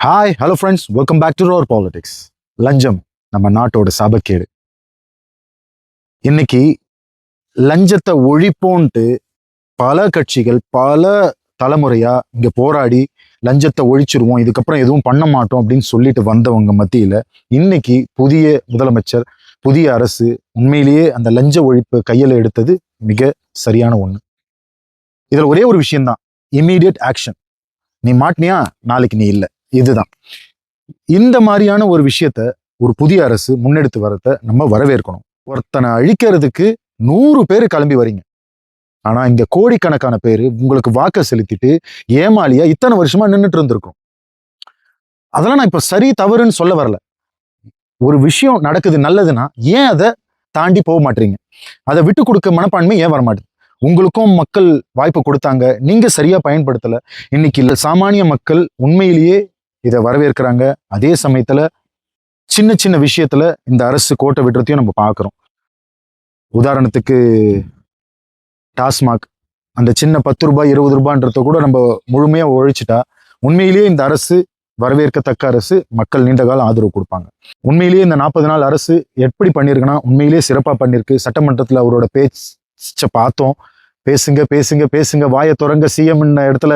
Hi hello friends, welcome back to roar politics. லஞ்சம் நம்ம நாட்டோட சாபக்கேடு. இன்னைக்கு லஞ்சத்தை ஒழிப்போன்ட்டு பல கட்சிகள் பல தலைமுறையா இங்க போராடி லஞ்சத்தை ஒழிச்சிருவோம், இதுக்கப்புறம் எதுவும் பண்ண மாட்டோம் அப்படின்னு சொல்லிட்டு வந்தவங்க மத்தியில இன்னைக்கு புதிய முதலமைச்சர், புதிய அரசு உண்மையிலேயே அந்த லஞ்ச ஒழிப்பு கையில எடுத்தது மிக சரியான ஒண்ணு. இதுல ஒரே ஒரு விஷயம்தான், இம்மீடியட் ஆக்ஷன். நீ மாட்டினியா, நாளைக்கு நீ இல்லை. இதுதான். இந்த மாதிரியான ஒரு விஷயத்த ஒரு புதிய அரசு முன்னெடுத்து வரத நம்ம வரவேற்கணும். ஒருத்தனை அழிக்கிறதுக்கு 100 பேர் கிளம்பி வரீங்க, ஆனா இந்த கோடிக்கணக்கான பேரு உங்களுக்கு வாக்க செலுத்திட்டு ஏமாலியா இத்தனை வருஷமா நின்றுட்டு இருந்திருக்கும். அதெல்லாம் நான் இப்ப சரி தவறுன்னு சொல்ல வரல. ஒரு விஷயம் நடக்குது நல்லதுன்னா ஏன் அதை தாண்டி போக மாட்டீங்க? அதை விட்டு கொடுக்க மனப்பான்மை ஏன் வரமாட்டேது? உங்களுக்கும் மக்கள் வாய்ப்பு கொடுத்தாங்க, நீங்க சரியா பயன்படுத்தல. இன்னைக்கு சாமானிய மக்கள் உண்மையிலேயே இதை வரவேற்கிறாங்க. அதே சமயத்துல சின்ன சின்ன விஷயத்துல இந்த அரசு கோட்டை விடுறதையும் நம்ம பார்க்கிறோம். உதாரணத்துக்கு டாஸ்மாக், அந்த சின்ன 10 ரூபாய் 20 ரூபான்றத கூட நம்ம முழுமையா ஒழிச்சிட்டா உண்மையிலேயே இந்த அரசு வரவேற்கத்தக்க அரசு, மக்கள் நீண்ட காலம் ஆதரவு கொடுப்பாங்க. உண்மையிலேயே இந்த 40 நாள் அரசு எப்படி பண்ணிருக்குன்னா உண்மையிலேயே சிறப்பா பண்ணிருக்கு. சட்டமன்றத்துல அவரோட பேச்ச பார்த்தோம். பேசுங்க பேசுங்க பேசுங்க, வாயை தொடங்க, சிஎம் இடத்துல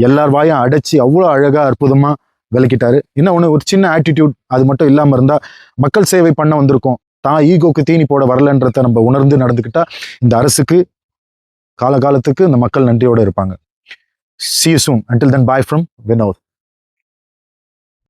எல்லார் வாயும் அடைச்சி அவ்வளோ அழகா அற்புதமா விளக்கிட்டாரு. இன்னொன்னு, ஒரு சின்ன ஆட்டிடியூட் அது மட்டும் இல்லாம இருந்தா மக்கள் சேவை பண்ண வந்திருக்கோம், தான் ஈகோக்கு தீனி போட வரலன்றத நம்ம உணர்ந்து நடந்துக்கிட்டா இந்த அரசுக்கு காலகாலத்துக்கு இந்த மக்கள் நன்றியோட இருப்பாங்க. See you soon. Until then, bye from Vinod.